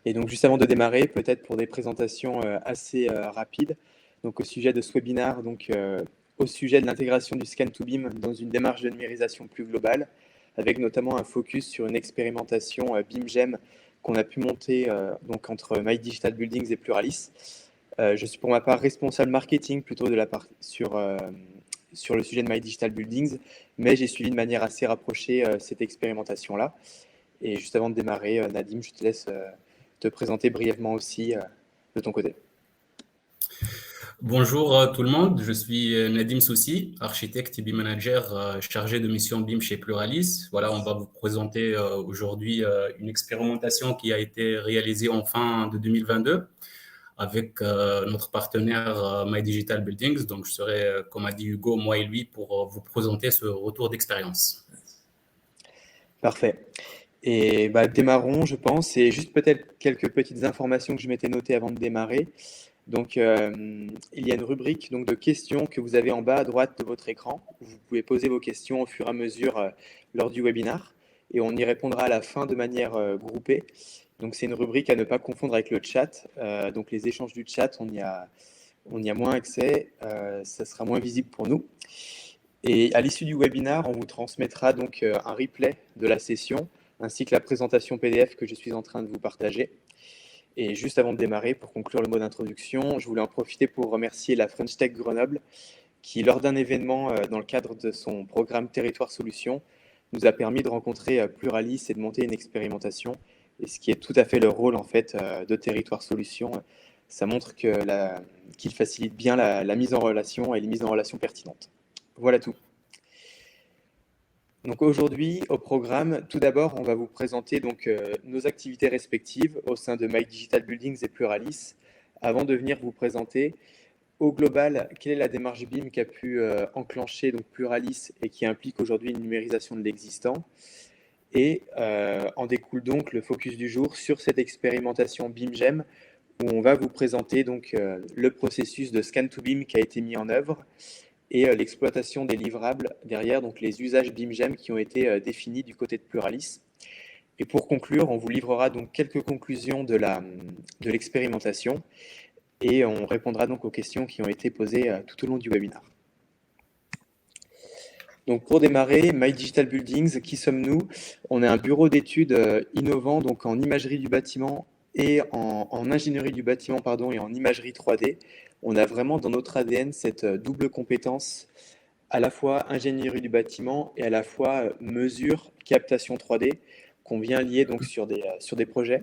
Et donc, juste avant de démarrer, peut-être pour des présentations assez rapides, donc au sujet de ce webinaire, donc au sujet de l'intégration du Scan2BIM dans une démarche de numérisation plus globale, avec notamment un focus sur une expérimentation BIM-GEM qu'on a pu monter donc entre My Digital Buildings et Pluralis. Je suis pour ma part responsable marketing plutôt de la part sur le sujet de My Digital Buildings, mais j'ai suivi de manière assez rapprochée cette expérimentation-là. Et juste avant de démarrer, Nadim, je te laisse te présenter brièvement aussi de ton côté. Bonjour tout le monde, je suis Nadim Soussi, architecte et BIM manager chargé de mission BIM chez Pluralis. Voilà, on va vous présenter aujourd'hui une expérimentation qui a été réalisée en fin de 2022 avec notre partenaire My Digital Buildings. Donc, je serai, comme a dit Hugo, moi et lui, pour vous présenter ce retour d'expérience. Parfait. Et démarrons, je pense. Et juste peut-être quelques petites informations que je m'étais notées avant de démarrer. Donc, il y a une rubrique donc, de questions que vous avez en bas à droite de votre écran. Vous pouvez poser vos questions au fur et à mesure lors du webinaire. Et on y répondra à la fin de manière groupée. Donc, c'est une rubrique à ne pas confondre avec le chat. Donc, les échanges du chat, on y a moins accès. Ça sera moins visible pour nous. Et à l'issue du webinaire, on vous transmettra donc un replay de la session, ainsi que la présentation PDF que je suis en train de vous partager. Et juste avant de démarrer, pour conclure le mot d'introduction, je voulais en profiter pour remercier la French Tech Grenoble, qui, lors d'un événement dans le cadre de son programme Territoire Solutions, nous a permis de rencontrer Pluralis et de monter une expérimentation. Et ce qui est tout à fait le rôle en fait de Territoire Solutions, ça montre qu'il facilite bien la mise en relation et les mises en relation pertinentes. Voilà tout. Donc aujourd'hui, au programme, tout d'abord, on va vous présenter donc, nos activités respectives au sein de My Digital Buildings et Pluralis, avant de venir vous présenter au global quelle est la démarche BIM qu'a pu enclencher donc, Pluralis et qui implique aujourd'hui une numérisation de l'existant. Et en découle donc le focus du jour sur cette expérimentation BIM-GEM où on va vous présenter donc, le processus de Scan2BIM qui a été mis en œuvre et l'exploitation des livrables derrière, donc les usages BIM-GEM qui ont été définis du côté de Pluralis. Et pour conclure, on vous livrera donc quelques conclusions de l'expérimentation et on répondra donc aux questions qui ont été posées tout au long du webinaire. Donc pour démarrer, My Digital Buildings, qui sommes-nous? On est un bureau d'études innovant donc en imagerie du bâtiment et en ingénierie du bâtiment et en imagerie 3D. On a vraiment dans notre ADN cette double compétence, à la fois ingénierie du bâtiment et à la fois mesure, captation 3D, qu'on vient lier donc sur des projets.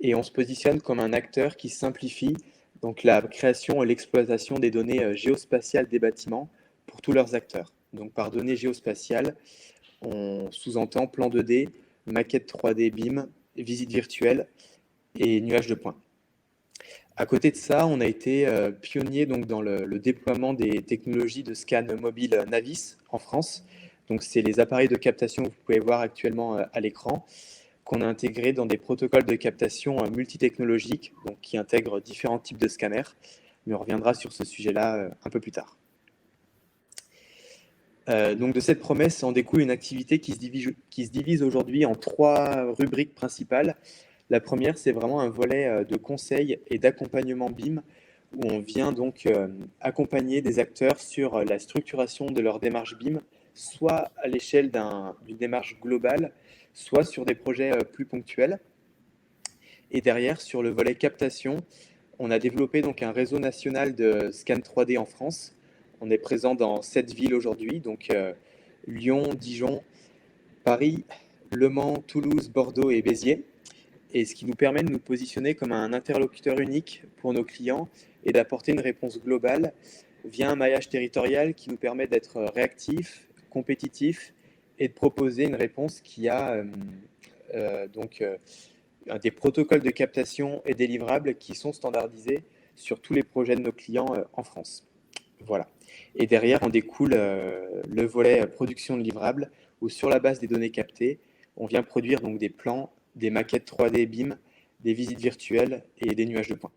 Et on se positionne comme un acteur qui simplifie donc la création et l'exploitation des données géospatiales des bâtiments pour tous leurs acteurs. Donc par données géospatiales, on sous-entend plan 2D, maquette 3D BIM, visite virtuelle et nuages de points. À côté de ça, on a été pionnier donc, dans le déploiement des technologies de scan mobile Navis en France. Donc, c'est les appareils de captation que vous pouvez voir actuellement à l'écran, qu'on a intégrés dans des protocoles de captation multitechnologiques, donc, qui intègrent différents types de scanners. Mais on reviendra sur ce sujet-là un peu plus tard. Donc, de cette promesse en découle une activité qui se divise aujourd'hui en 3 rubriques principales. La première, c'est vraiment un volet de conseil et d'accompagnement BIM, où on vient donc accompagner des acteurs sur la structuration de leur démarche BIM, soit à l'échelle d'une démarche globale, soit sur des projets plus ponctuels. Et derrière, sur le volet captation, on a développé donc un réseau national de scan 3D en France. On est présent dans 7 villes aujourd'hui, donc Lyon, Dijon, Paris, Le Mans, Toulouse, Bordeaux et Béziers. Et ce qui nous permet de nous positionner comme un interlocuteur unique pour nos clients et d'apporter une réponse globale via un maillage territorial qui nous permet d'être réactif, compétitif et de proposer une réponse qui a des protocoles de captation et des livrables qui sont standardisés sur tous les projets de nos clients en France. Voilà. Et derrière, on découle le volet production de livrables où sur la base des données captées, on vient produire donc des plans, des maquettes 3D BIM, des visites virtuelles et des nuages de points.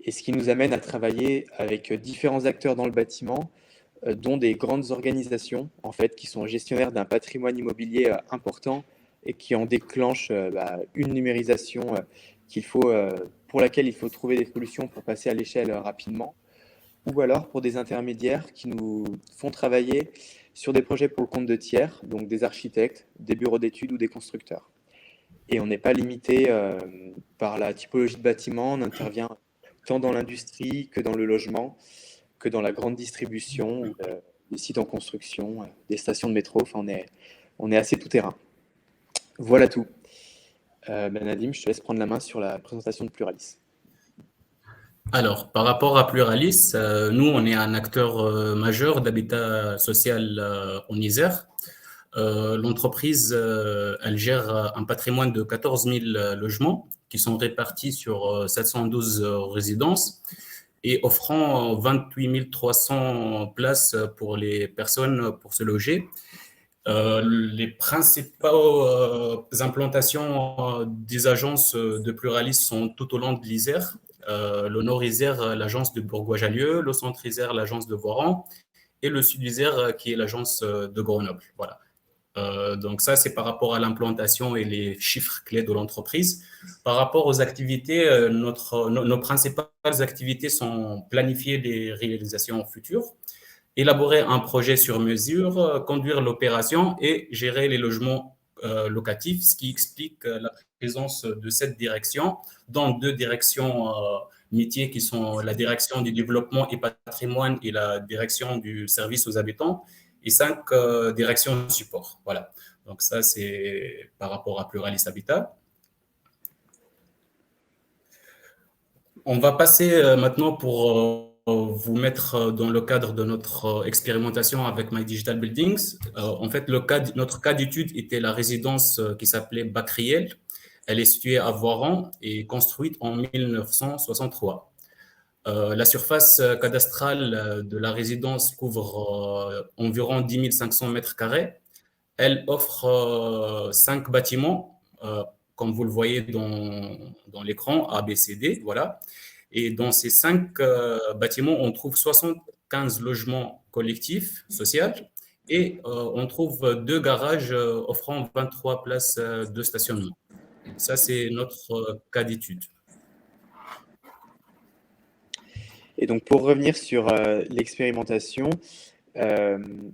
Et ce qui nous amène à travailler avec différents acteurs dans le bâtiment, dont des grandes organisations en fait, qui sont gestionnaires d'un patrimoine immobilier important et qui en déclenchent une numérisation pour laquelle il faut trouver des solutions pour passer à l'échelle rapidement, ou alors pour des intermédiaires qui nous font travailler sur des projets pour le compte de tiers, donc des architectes, des bureaux d'études ou des constructeurs. Et on n'est pas limité par la typologie de bâtiment, on intervient tant dans l'industrie que dans le logement, que dans la grande distribution, des sites en construction, des stations de métro, enfin on est assez tout-terrain. Voilà tout. Nadim, je te laisse prendre la main sur la présentation de Pluralis. Alors, par rapport à Pluralis, nous, on est un acteur majeur d'habitat social en Isère. L'entreprise, elle gère un patrimoine de 14 000 logements qui sont répartis sur 712 résidences et offrant 28 300 places pour les personnes pour se loger. Les principales implantations des agences de Pluralis sont tout au long de l'Isère. Le Nord Isère, l'agence de Bourgoin-Jallieu, le Centre Isère, l'agence de Voiron, et le Sud Isère, qui est l'agence de Grenoble. Voilà. Donc ça, c'est par rapport à l'implantation et les chiffres clés de l'entreprise. Par rapport aux activités, nos principales activités sont planifier les réalisations futures, élaborer un projet sur mesure, conduire l'opération et gérer les logements locatifs, ce qui explique la présence de cette direction dans deux directions métiers qui sont la direction du développement et patrimoine et la direction du service aux habitants et 5 directions de support. Voilà. Donc ça, c'est par rapport à Pluralis Habitat. On va passer maintenant pour vous mettre dans le cadre de notre expérimentation avec My Digital Buildings. En fait, notre cas d'étude était la résidence qui s'appelait Bacriel. Elle est située à Voiron et construite en 1963. La surface cadastrale de la résidence couvre environ 10 500 mètres carrés. Elle offre 5 bâtiments, comme vous le voyez dans l'écran, A, B, C, D, voilà. Et dans ces 5 bâtiments, on trouve 75 logements collectifs, sociaux, et on trouve 2 garages offrant 23 places de stationnement. Ça, c'est notre cas d'étude. Et donc, pour revenir sur l'expérimentation,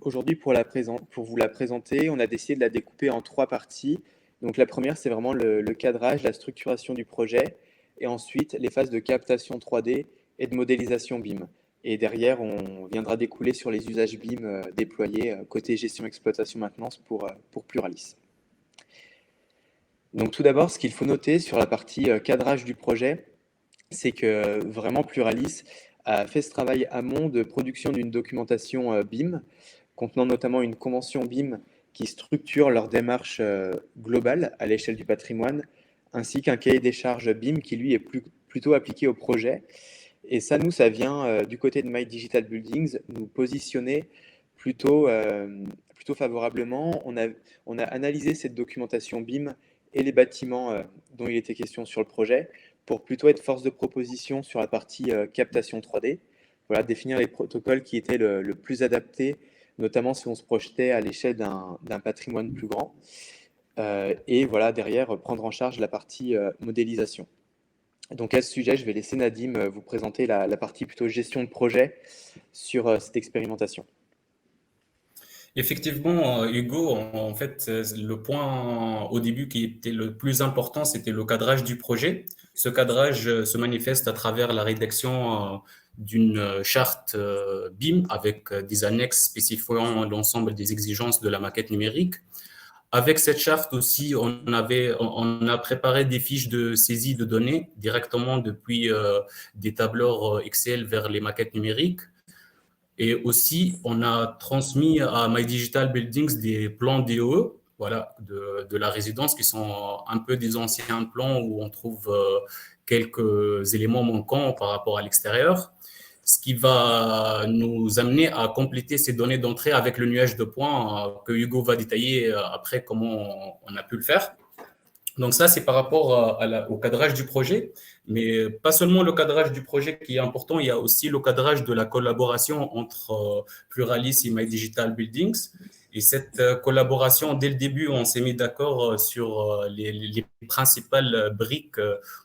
aujourd'hui, pour vous la présenter, on a décidé de la découper en 3 parties. Donc, la première, c'est vraiment le cadrage, la structuration du projet, et ensuite les phases de captation 3D et de modélisation BIM. Et derrière, on viendra découler sur les usages BIM déployés côté gestion, exploitation, maintenance pour Pluralis. Donc, tout d'abord, ce qu'il faut noter sur la partie cadrage du projet, c'est que vraiment Pluralis a fait ce travail amont de production d'une documentation BIM, contenant notamment une convention BIM qui structure leur démarche globale à l'échelle du patrimoine, ainsi qu'un cahier des charges BIM qui, lui, est plutôt appliqué au projet. Et ça, nous, ça vient du côté de My Digital Buildings, nous positionner plutôt favorablement. On a analysé cette documentation BIM et les bâtiments dont il était question sur le projet, pour plutôt être force de proposition sur la partie captation 3D, voilà, définir les protocoles qui étaient le plus adaptés, notamment si on se projetait à l'échelle d'un patrimoine plus grand, et voilà, derrière, prendre en charge la partie modélisation. Donc à ce sujet, je vais laisser Nadim vous présenter la partie plutôt gestion de projet sur cette expérimentation. Effectivement, Hugo, en fait, le point au début qui était le plus important, c'était le cadrage du projet. Ce cadrage se manifeste à travers la rédaction d'une charte BIM avec des annexes spécifiant l'ensemble des exigences de la maquette numérique. Avec cette charte aussi, on a préparé des fiches de saisie de données directement depuis des tableurs Excel vers les maquettes numériques. Et aussi, on a transmis à My Digital Buildings des plans DOE, voilà, de la résidence qui sont un peu des anciens plans où on trouve quelques éléments manquants par rapport à l'extérieur, ce qui va nous amener à compléter ces données d'entrée avec le nuage de points que Hugo va détailler après comment on a pu le faire. Donc ça, c'est par rapport au cadrage du projet, mais pas seulement le cadrage du projet qui est important, il y a aussi le cadrage de la collaboration entre Pluralis et My Digital Buildings. Et cette collaboration, dès le début, on s'est mis d'accord sur les principales briques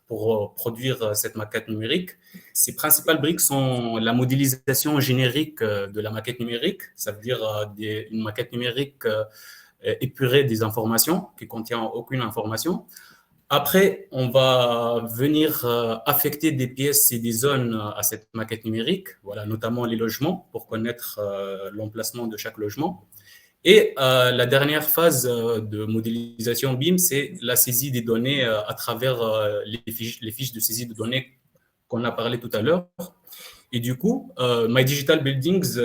pour produire cette maquette numérique. Ces principales briques sont la modélisation générique de la maquette numérique, ça veut dire une maquette numérique épurée des informations, qui contient aucune information. Après, on va venir affecter des pièces et des zones à cette maquette numérique, voilà, notamment les logements, pour connaître l'emplacement de chaque logement. Et la dernière phase de modélisation BIM, c'est la saisie des données à travers les fiches de saisie de données qu'on a parlé tout à l'heure. Et du coup, My Digital Buildings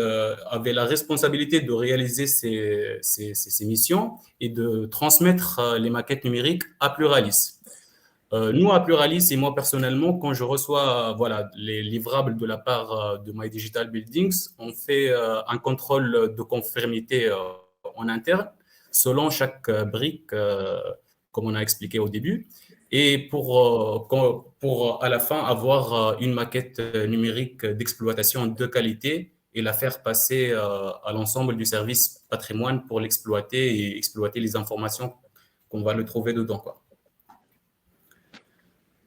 avait la responsabilité de réaliser ces missions et de transmettre les maquettes numériques à Pluralis. Nous, à Pluralis, et moi personnellement, quand je reçois voilà, les livrables de la part de My Digital Buildings, on fait un contrôle de conformité en interne, selon chaque brique, comme on a expliqué au début, et pour à la fin avoir une maquette numérique d'exploitation de qualité et la faire passer à l'ensemble du service patrimoine pour l'exploiter et exploiter les informations qu'on va le trouver dedans, quoi.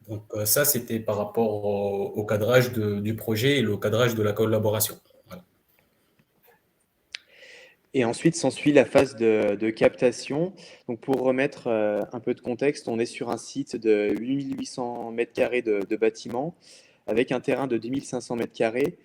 Donc ça, c'était par rapport au cadrage du projet et le cadrage de la collaboration. Voilà. Et ensuite s'ensuit la phase de captation. Donc pour remettre un peu de contexte, on est sur un site de 8800 m² de bâtiment avec un terrain de 2500 m².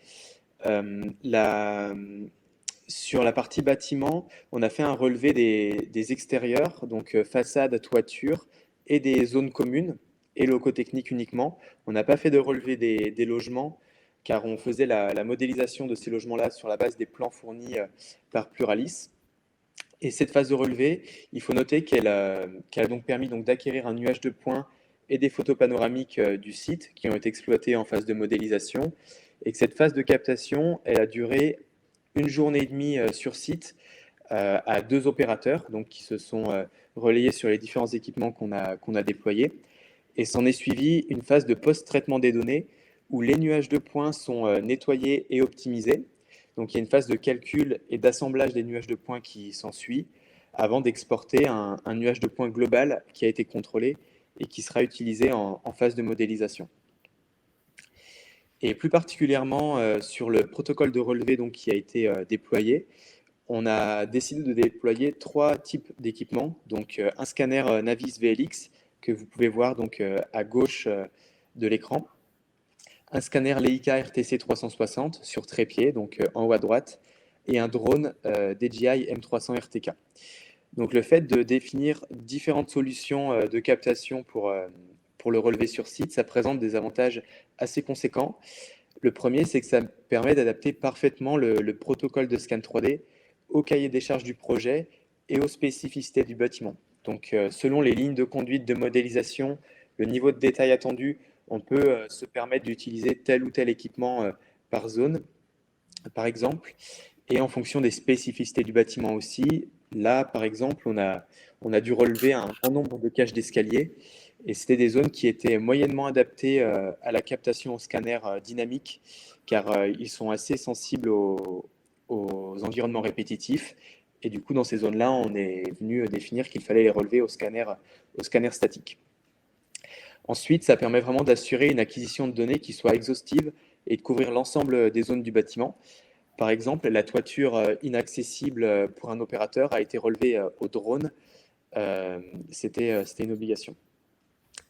Sur la partie bâtiment, on a fait un relevé des extérieurs, donc façade, toiture et des zones communes et locaux techniques uniquement. On n'a pas fait de relevé des logements car on faisait la modélisation de ces logements-là sur la base des plans fournis par Pluralis. Et cette phase de relevé, il faut noter qu'elle a donc permis donc d'acquérir un nuage de points et des photos panoramiques du site qui ont été exploitées en phase de modélisation. Et que cette phase de captation, elle a duré une journée et demie sur site à 2 opérateurs donc, qui se sont relayés sur les différents équipements qu'on a déployés. Et s'en est suivi une phase de post-traitement des données où les nuages de points sont nettoyés et optimisés. Donc il y a une phase de calcul et d'assemblage des nuages de points qui s'ensuit avant d'exporter un nuage de points global qui a été contrôlé et qui sera utilisé en phase de modélisation. Et plus particulièrement sur le protocole de relevé donc, qui a été déployé, on a décidé de déployer 3 types d'équipements. Donc un scanner Navis VLX que vous pouvez voir donc, à gauche de l'écran, un scanner Leica RTC 360 sur trépied, donc en haut à droite, et un drone DJI M300 RTK. Donc le fait de définir différentes solutions de captation pour le relevé sur site, ça présente des avantages assez conséquents. Le premier, c'est que ça permet d'adapter parfaitement le protocole de scan 3D au cahier des charges du projet et aux spécificités du bâtiment. Donc selon les lignes de conduite de modélisation, le niveau de détail attendu, on peut se permettre d'utiliser tel ou tel équipement par zone, par exemple. Et en fonction des spécificités du bâtiment aussi, là, par exemple, on a dû relever un grand nombre de cages d'escalier. Et c'était des zones qui étaient moyennement adaptées à la captation au scanner dynamique, car ils sont assez sensibles aux environnements répétitifs. Et du coup, dans ces zones-là, on est venu définir qu'il fallait les relever au scanner statique. Ensuite, ça permet vraiment d'assurer une acquisition de données qui soit exhaustive et de couvrir l'ensemble des zones du bâtiment. Par exemple, la toiture inaccessible pour un opérateur a été relevée au drone. C'était une obligation.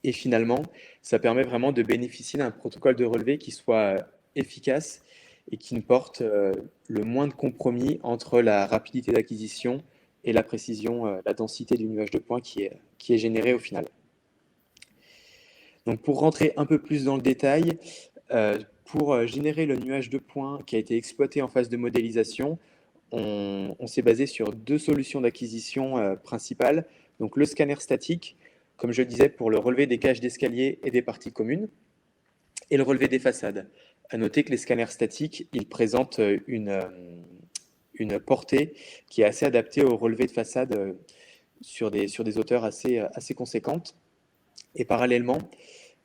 Et finalement, ça permet vraiment de bénéficier d'un protocole de relevé qui soit efficace et qui ne porte le moins de compromis entre la rapidité d'acquisition et la précision, la densité du nuage de points qui est généré au final. Donc pour rentrer un peu plus dans le détail, pour générer le nuage de points qui a été exploité en phase de modélisation, on s'est basé sur 2 solutions d'acquisition principales. Donc le scanner statique, comme je le disais, pour le relevé des cages d'escalier et des parties communes, et le relevé des façades. À noter que les scanners statiques, ils présentent une portée qui est assez adaptée au relevé de façade sur des hauteurs assez conséquentes. Et parallèlement,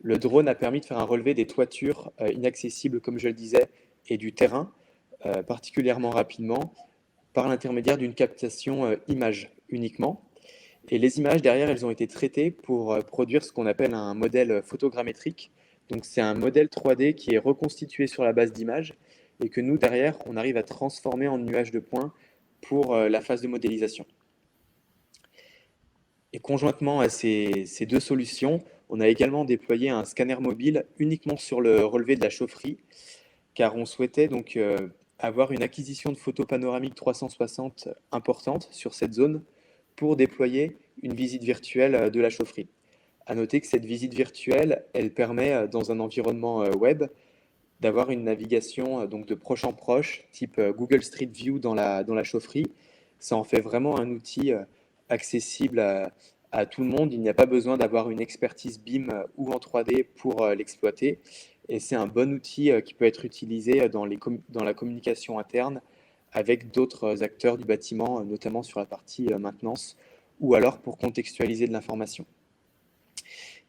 le drone a permis de faire un relevé des toitures inaccessibles, comme je le disais, et du terrain particulièrement rapidement, par l'intermédiaire d'une captation image uniquement. Et les images derrière, elles ont été traitées pour produire ce qu'on appelle un modèle photogrammétrique. Donc c'est un modèle 3D qui est reconstitué sur la base d'images et que nous, derrière, on arrive à transformer en nuage de points pour la phase de modélisation. Et conjointement à ces deux solutions, on a également déployé un scanner mobile uniquement sur le relevé de la chaufferie, car on souhaitait donc avoir une acquisition de photos panoramiques 360 importante sur cette zone pour déployer une visite virtuelle de la chaufferie. À noter que cette visite virtuelle, elle permet dans un environnement web d'avoir une navigation donc de proche en proche, type Google Street View dans la chaufferie. Ça en fait vraiment un outil accessible à tout le monde. Il n'y a pas besoin d'avoir une expertise BIM ou en 3D pour l'exploiter. Et c'est un bon outil qui peut être utilisé dans la communication interne avec d'autres acteurs du bâtiment, notamment sur la partie maintenance, ou alors pour contextualiser de l'information.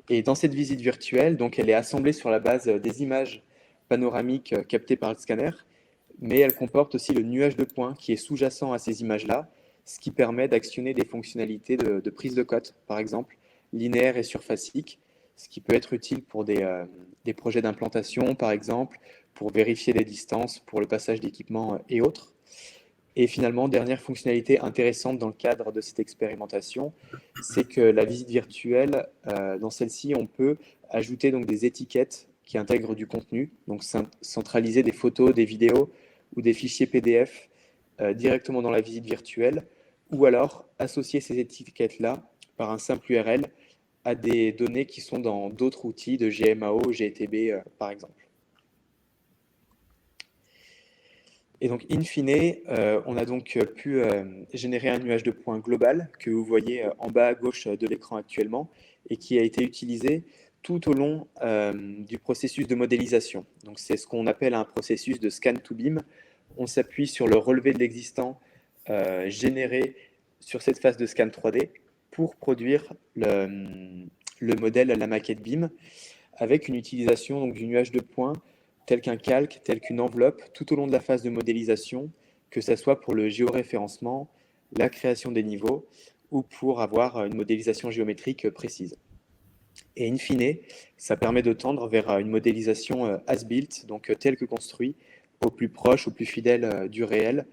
Et dans cette visite virtuelle, donc, elle est assemblée sur la base des images panoramiques captées par le scanner, mais elle comporte aussi le nuage de points qui est sous-jacent à ces images-là, ce qui permet d'actionner des fonctionnalités de prise de cote, par exemple, linéaire et surfacique, ce qui peut être utile pour des projets d'implantation, par exemple, pour vérifier les distances, pour le passage d'équipements et autres. Et finalement, dernière fonctionnalité intéressante dans le cadre de cette expérimentation, c'est que la visite virtuelle, dans celle-ci, on peut ajouter donc des étiquettes qui intègrent du contenu, donc centraliser des photos, des vidéos ou des fichiers PDF directement dans la visite virtuelle, ou alors associer ces étiquettes-là par un simple URL à des données qui sont dans d'autres outils de GMAO, GTB par exemple. Et donc, in fine, on a donc pu générer un nuage de points global que vous voyez en bas à gauche de l'écran actuellement et qui a été utilisé tout au long du processus de modélisation. Donc, c'est ce qu'on appelle un processus de scan to BIM. On s'appuie sur le relevé de l'existant généré sur cette phase de scan 3D pour produire le modèle, la maquette BIM, avec une utilisation donc, du nuage de points tel qu'un calque, tel qu'une enveloppe, tout au long de la phase de modélisation, que ce soit pour le géoréférencement, la création des niveaux, ou pour avoir une modélisation géométrique précise. Et in fine, ça permet de tendre vers une modélisation as-built, donc tel que construit, au plus proche, au plus fidèle du réel,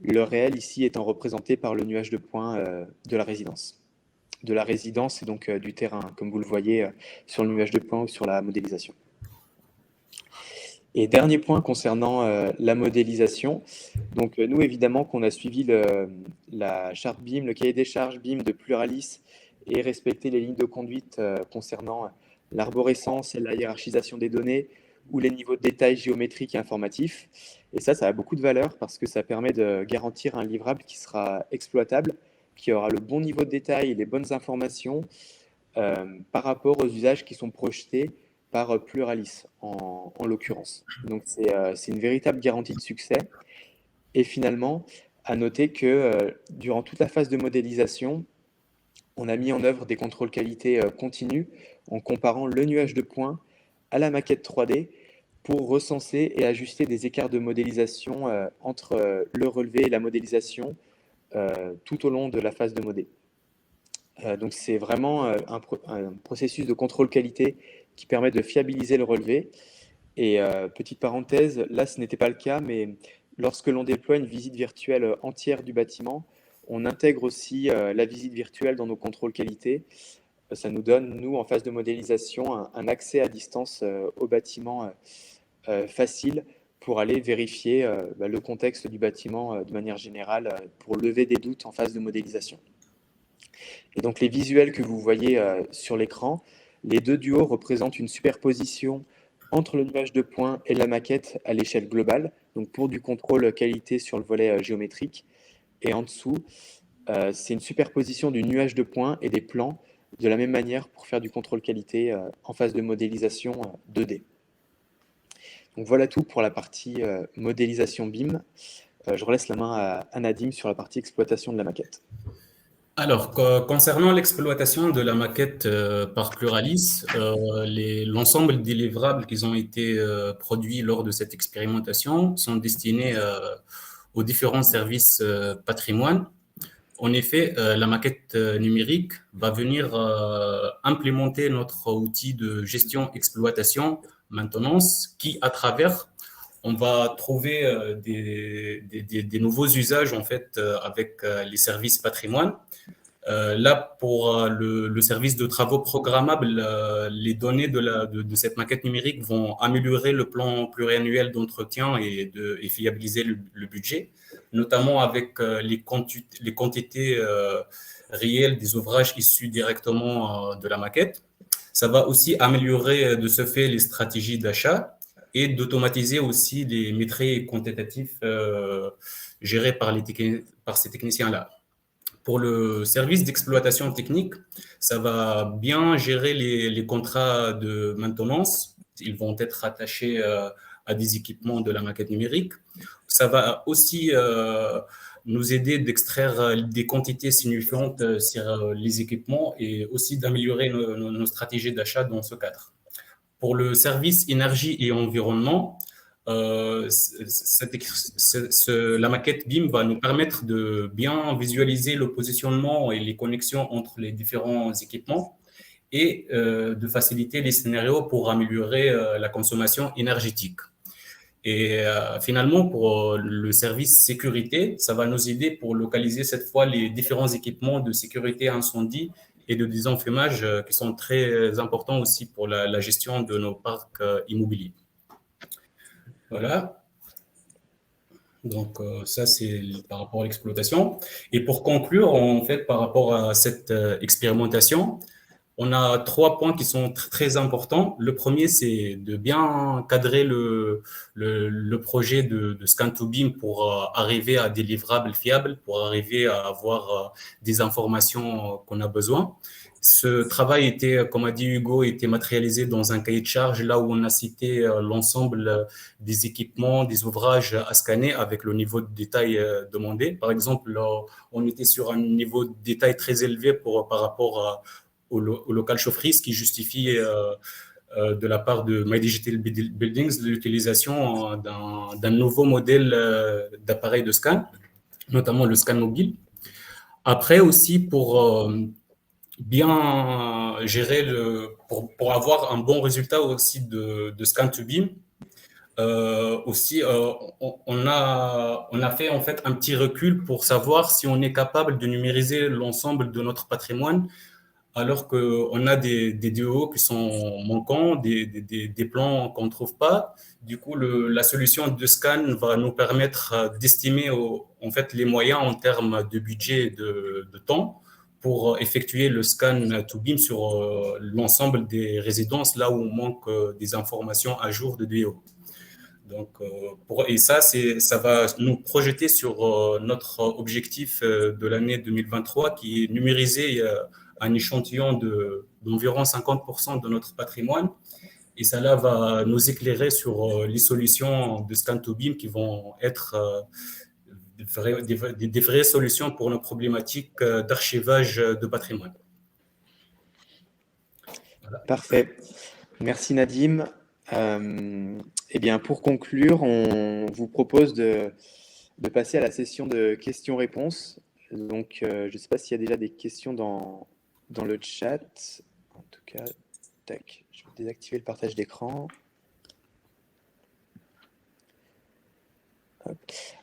le réel ici étant représenté par le nuage de points de la résidence. De la résidence et donc du terrain, comme vous le voyez sur le nuage de points ou sur la modélisation. Et dernier point concernant la modélisation. Donc nous, évidemment, qu'on a suivi la charte BIM, le cahier des charges BIM de Pluralis et respecté les lignes de conduite concernant l'arborescence et la hiérarchisation des données ou les niveaux de détail géométriques et informatifs. Et ça a beaucoup de valeur parce que ça permet de garantir un livrable qui sera exploitable, qui aura le bon niveau de détail et les bonnes informations par rapport aux usages qui sont projetés par Pluralis, en l'occurrence. Donc, c'est une véritable garantie de succès. Et finalement, à noter que durant toute la phase de modélisation, on a mis en œuvre des contrôles qualité continus en comparant le nuage de points à la maquette 3D pour recenser et ajuster des écarts de modélisation entre le relevé et la modélisation tout au long de la phase de modé. Donc, c'est vraiment un processus de contrôle qualité qui permet de fiabiliser le relevé. Et petite parenthèse, là, ce n'était pas le cas, mais lorsque l'on déploie une visite virtuelle entière du bâtiment, on intègre aussi la visite virtuelle dans nos contrôles qualité. Ça nous donne, nous, en phase de modélisation, un accès à distance au bâtiment facile pour aller vérifier le contexte du bâtiment de manière générale pour lever des doutes en phase de modélisation. Et donc, les visuels que vous voyez sur l'écran, les deux duos représentent une superposition entre le nuage de points et la maquette à l'échelle globale, donc pour du contrôle qualité sur le volet géométrique. Et en dessous, c'est une superposition du nuage de points et des plans de la même manière pour faire du contrôle qualité en phase de modélisation 2D. Donc voilà tout pour la partie modélisation BIM. Je relaisse la main à Nadim sur la partie exploitation de la maquette. Alors, concernant l'exploitation de la maquette par Pluralis, l'ensemble des livrables qui ont été produits lors de cette expérimentation sont destinés aux différents services patrimoine. En effet, la maquette numérique va venir implémenter notre outil de gestion, exploitation, maintenance, qui, à travers, on va trouver des nouveaux usages en fait avec les services patrimoine. Là, pour le service de travaux programmables, les données de cette maquette numérique vont améliorer le plan pluriannuel d'entretien et fiabiliser le budget, notamment avec les quantités réelles des ouvrages issus directement de la maquette. Ça va aussi améliorer de ce fait les stratégies d'achat et d'automatiser aussi les métriques quantitatifs gérés par ces techniciens-là. Pour le service d'exploitation technique, ça va bien gérer les contrats de maintenance. Ils vont être attachés à des équipements de la maquette numérique. Ça va aussi nous aider d'extraire des quantités signifiantes sur les équipements et aussi d'améliorer nos stratégies d'achat dans ce cadre. Pour le service énergie et environnement, la maquette BIM va nous permettre de bien visualiser le positionnement et les connexions entre les différents équipements et de faciliter les scénarios pour améliorer la consommation énergétique. Et finalement, pour le service sécurité, ça va nous aider pour localiser cette fois les différents équipements de sécurité incendie et de désenfumage qui sont très importants aussi pour la gestion de nos parcs immobiliers. Voilà. Donc, ça, c'est par rapport à l'exploitation. Et pour conclure, en fait, par rapport à cette expérimentation, on a 3 points qui sont très importants. Le premier, c'est de bien cadrer le projet de Scan2BIM pour arriver à des livrables fiables, pour arriver à avoir des informations qu'on a besoin. Ce travail était, comme a dit Hugo, était matérialisé dans un cahier de charge, là où on a cité l'ensemble des équipements, des ouvrages à scanner avec le niveau de détail demandé. Par exemple, on était sur un niveau de détail très élevé par rapport au local chaufferie, ce qui justifie de la part de My Digital Buildings l'utilisation d'un nouveau modèle d'appareil de scan, notamment le scan mobile. Après aussi, pour bien gérer pour avoir un bon résultat aussi de Scan2BIM, on a fait en fait un petit recul pour savoir si on est capable de numériser l'ensemble de notre patrimoine, alors qu'on a des DO qui sont manquants, des plans qu'on ne trouve pas. Du coup, la solution de scan va nous permettre d'estimer en fait les moyens en termes de budget et de temps pour effectuer le scan to BIM sur l'ensemble des résidences, là où on manque des informations à jour de DO. Donc, et ça va nous projeter sur notre objectif de l'année 2023, qui est numériser un échantillon d'environ 50% de notre patrimoine. Et ça là va nous éclairer sur les solutions de Scan2BIM qui vont être des vraies solutions pour nos problématiques d'archivage de patrimoine. Voilà. Parfait. Merci Nadim. Eh bien, pour conclure, on vous propose de passer à la session de questions-réponses. Donc, je ne sais pas s'il y a déjà des questions dans le chat. En tout cas, tac, je vais désactiver le partage d'écran.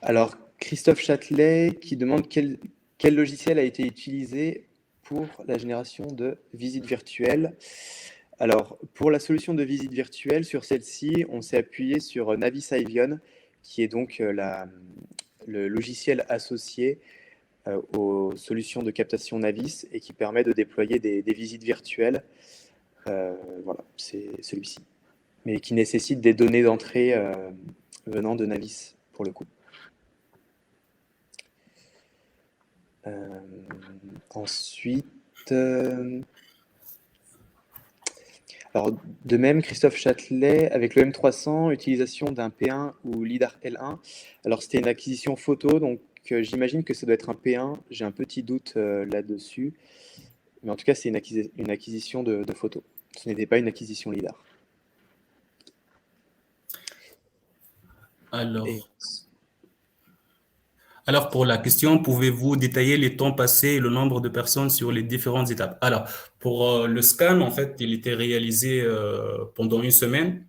Alors, Christophe Châtelet qui demande quel logiciel a été utilisé pour la génération de visites virtuelles. Alors, pour la solution de visite virtuelle, sur celle-ci, on s'est appuyé sur Navis Avion, qui est donc le logiciel associé aux solutions de captation Navis et qui permet de déployer des visites virtuelles. Voilà, c'est celui-ci. Mais qui nécessite des données d'entrée venant de Navis, pour le coup. Ensuite... Alors, de même, Christophe Châtelet, avec le M300, utilisation d'un P1 ou LiDAR L1. Alors, c'était une acquisition photo, donc j'imagine que ça doit être un P1. J'ai un petit doute là-dessus. Mais en tout cas, c'est une acquisition de photo. Ce n'était pas une acquisition LiDAR. Alors, Alors, pour la question, pouvez-vous détailler les temps passés et le nombre de personnes sur les différentes étapes? Alors, pour le scan, en fait, il était réalisé pendant une semaine,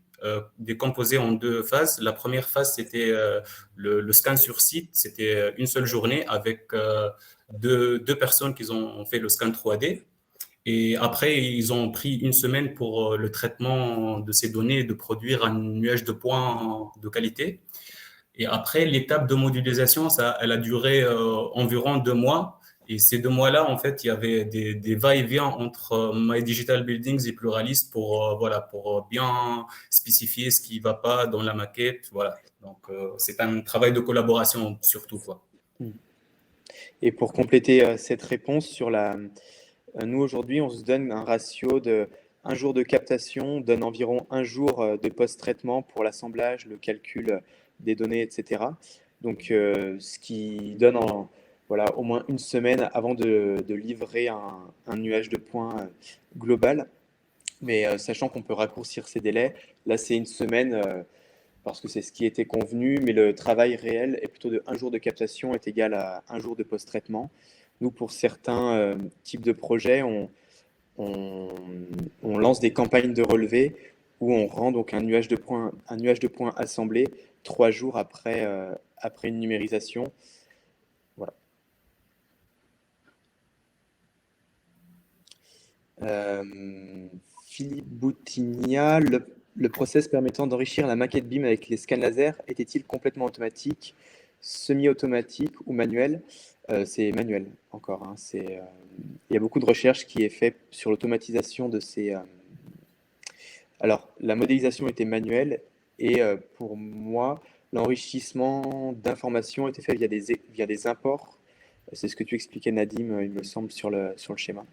décomposé en deux phases. La première phase, c'était le scan sur site. C'était une seule journée avec deux personnes qui ont fait le scan 3D. Et après, ils ont pris une semaine pour le traitement de ces données et de produire un nuage de points de qualité. Et après, l'étape de modélisation, ça, elle a duré environ 2 mois. Et ces 2 mois-là, en fait, il y avait des va-et-vient entre My Digital Buildings et Pluralist pour, voilà, pour bien spécifier ce qui ne va pas dans la maquette. Voilà. Donc, c'est un travail de collaboration surtout, quoi. Et pour compléter cette réponse sur nous aujourd'hui, on se donne un ratio de un jour de captation donne environ un jour de post-traitement pour l'assemblage, le calcul des données, etc. Donc, ce qui donne voilà, au moins une semaine avant de livrer un nuage de points global. Mais sachant qu'on peut raccourcir ces délais, là c'est une semaine parce que c'est ce qui était convenu, mais le travail réel est plutôt de un jour de captation est égal à un jour de post-traitement. Nous, pour certains types de projets, on, on lance des campagnes de relevé où on rend donc un nuage de points assemblé 3 jours après, après une numérisation. Voilà. Philippe Boutigna, le process permettant d'enrichir la maquette BIM avec les scans laser était-il complètement automatique, semi-automatique ou manuel? C'est manuel encore, hein. Il y a beaucoup de recherches qui est faite sur l'automatisation de ces. Alors, la modélisation était manuelle et pour moi, l'enrichissement d'informations était fait via des imports. C'est ce que tu expliquais, Nadim, il me semble, sur le schéma.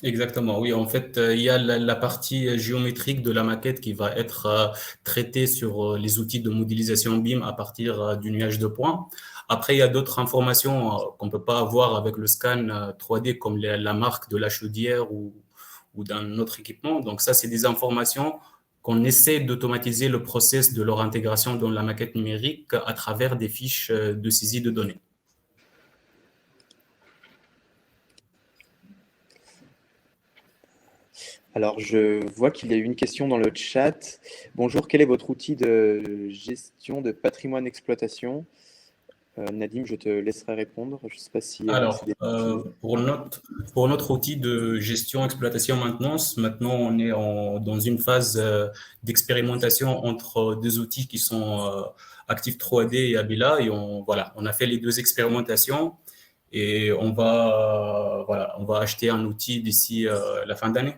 Exactement, oui. En fait, il y a la partie géométrique de la maquette qui va être traitée sur les outils de modélisation BIM à partir du nuage de points. Après, il y a d'autres informations qu'on peut pas avoir avec le scan 3D, comme la marque de la chaudière ou d'un autre équipement. Donc ça, c'est des informations qu'on essaie d'automatiser le process de leur intégration dans la maquette numérique à travers des fiches de saisie de données. Alors, je vois qu'il y a eu une question dans le chat. Bonjour, quel est votre outil de gestion de patrimoine exploitation? Nadim, je te laisserai répondre. Je ne sais pas si c'est Alors, des outils. pour notre outil de gestion, exploitation, maintenance, maintenant on est dans une phase d'expérimentation entre deux outils qui sont Active 3D et Abila. Et voilà, on a fait les deux expérimentations et voilà, on va acheter un outil d'ici la fin d'année.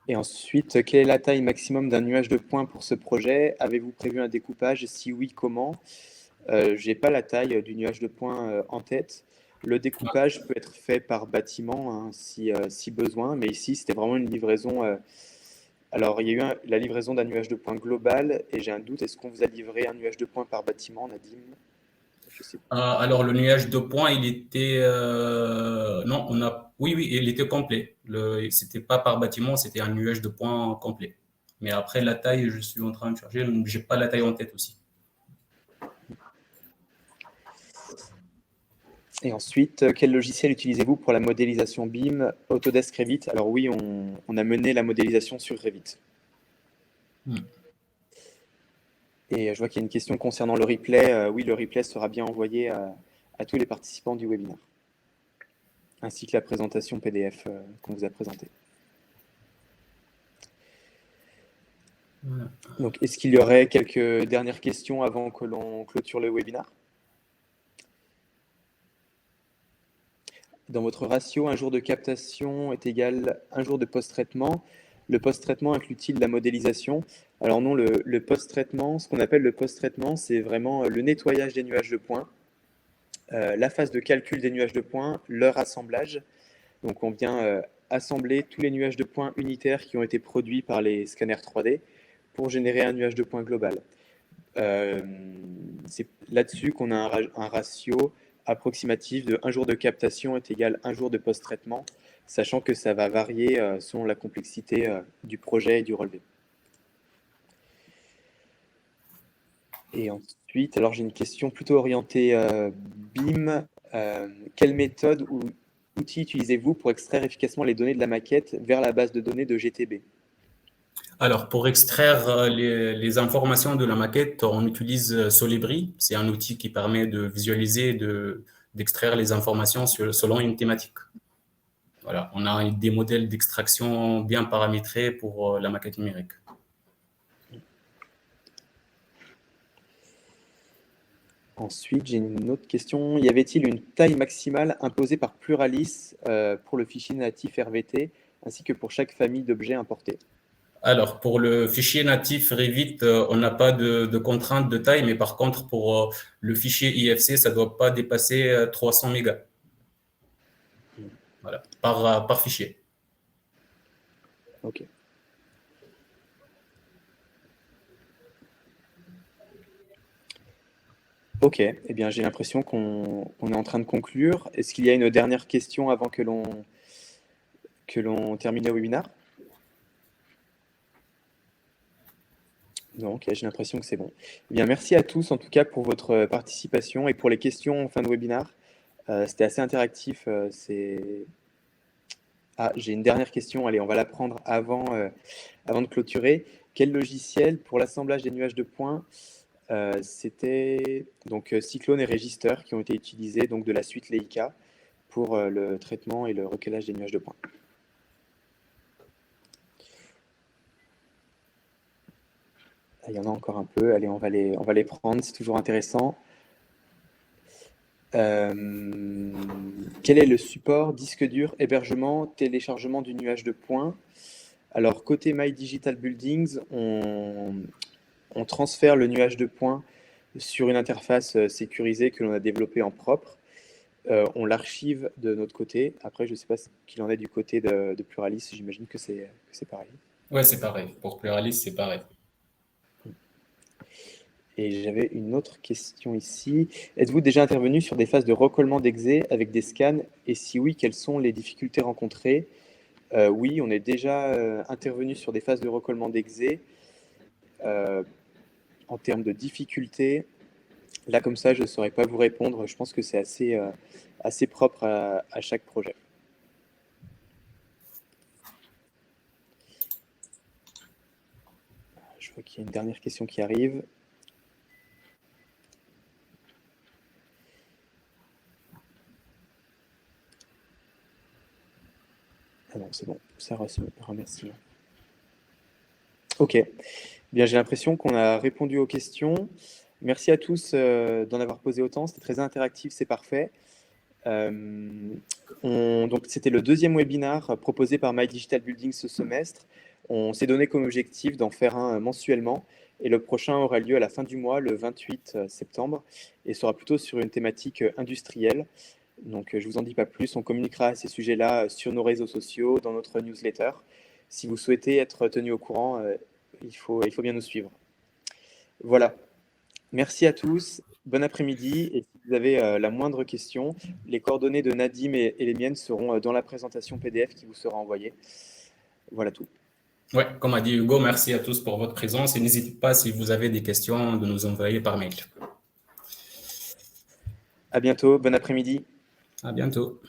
Et ensuite, quelle est la taille maximum d'un nuage de points pour ce projet? Avez-vous prévu un découpage? Si oui, comment? Je n'ai pas la taille du nuage de points en tête. Le découpage peut être fait par bâtiment hein, si besoin, mais ici, c'était vraiment une livraison. Alors, il y a eu la livraison d'un nuage de points global et j'ai un doute. Est-ce qu'on vous a livré un nuage de points par bâtiment, Nadim? Je sais. Alors, le nuage de points, il était. Non, Oui, oui, il était complet. C'était pas par bâtiment, c'était un nuage de points complet. Mais après, la taille, je suis en train de chercher. J'ai pas la taille en tête aussi. Et ensuite, quel logiciel utilisez-vous pour la modélisation BIM? Autodesk Revit. Alors oui, on a mené la modélisation sur Revit. Hmm. Et je vois qu'il y a une question concernant le replay. Oui, le replay sera bien envoyé à tous les participants du webinaire, ainsi que la présentation PDF qu'on vous a présentée. Voilà. Donc, est-ce qu'il y aurait quelques dernières questions avant que l'on clôture le webinaire? Dans votre ratio, un jour de captation est égal à un jour de post-traitement. Le post-traitement inclut-il la modélisation? Alors non, le post-traitement, ce qu'on appelle le post-traitement, c'est vraiment le nettoyage des nuages de points, la phase de calcul des nuages de points, leur assemblage. Donc on vient assembler tous les nuages de points unitaires qui ont été produits par les scanners 3D pour générer un nuage de points global. C'est là-dessus qu'on a un ratio approximatif de un jour de captation est égal à un jour de post-traitement, sachant que ça va varier selon la complexité du projet et du relevé. Et ensuite, Ensuite, alors j'ai une question plutôt orientée BIM. Quelle méthode ou outil utilisez-vous pour extraire efficacement les données de la maquette vers la base de données de GTB? Alors, pour extraire les informations de la maquette, on utilise Solibri. C'est un outil qui permet de visualiser et d'extraire les informations selon une thématique. Voilà, on a des modèles d'extraction bien paramétrés pour la maquette numérique. Ensuite, j'ai une autre question. Y avait-il une taille maximale imposée par Pluralis pour le fichier natif RVT, ainsi que pour chaque famille d'objets importés? Alors, pour le fichier natif Revit, on n'a pas de contrainte de taille, mais par contre, pour le fichier IFC, ça ne doit pas dépasser 300 mégas. Voilà, par fichier. Ok. Ok, eh bien j'ai l'impression qu'on est en train de conclure. Est-ce qu'il y a une dernière question avant que l'on termine le webinaire? Non, ok, j'ai l'impression que c'est bon. Eh bien, merci à tous en tout cas pour votre participation et pour les questions en fin de webinaire. C'était assez interactif. Ah, j'ai une dernière question. Allez, on va la prendre avant de clôturer. Quel logiciel pour l'assemblage des nuages de points? C'était donc Cyclone et Register qui ont été utilisés donc de la suite Leica pour le traitement et le recueillage des nuages de points. Ah, il y en a encore un peu. Allez, on va les prendre. C'est toujours intéressant. Quel est le support, disque dur, hébergement, téléchargement du nuage de points? Alors, côté My Digital Buildings, on transfère le nuage de points sur une interface sécurisée que l'on a développée en propre. On l'archive de notre côté. Après, je ne sais pas ce qu'il en est du côté de Pluralis. J'imagine que c'est pareil. Ouais, c'est pareil. Pour Pluralis, c'est pareil. Et j'avais une autre question ici. Êtes-vous déjà intervenu sur des phases de recollement d'exé avec des scans? Et si oui, quelles sont les difficultés rencontrées? Oui, on est déjà intervenu sur des phases de recollement d'exé. En termes de difficultés, là comme ça, je ne saurais pas vous répondre. Je pense que c'est assez propre à chaque projet. Je vois qu'il y a une dernière question qui arrive. Ah non, c'est bon, ça remercie. Ok, bien j'ai l'impression qu'on a répondu aux questions. Merci à tous d'en avoir posé autant, c'était très interactif, c'est parfait. Donc c'était le deuxième webinaire proposé par My Digital Building ce semestre. On s'est donné comme objectif d'en faire un mensuellement et le prochain aura lieu à la fin du mois, le 28 septembre, et sera plutôt sur une thématique industrielle. Donc je ne vous en dis pas plus, on communiquera à ces sujets-là sur nos réseaux sociaux, dans notre newsletter. Si vous souhaitez être tenu au courant, il faut bien nous suivre. Voilà, merci à tous, bon après-midi, et si vous avez la moindre question, les coordonnées de Nadim et les miennes seront dans la présentation PDF qui vous sera envoyée. Voilà tout. Ouais, comme a dit Hugo, merci à tous pour votre présence et n'hésitez pas si vous avez des questions de nous envoyer par mail. À bientôt, bon après-midi. À bientôt.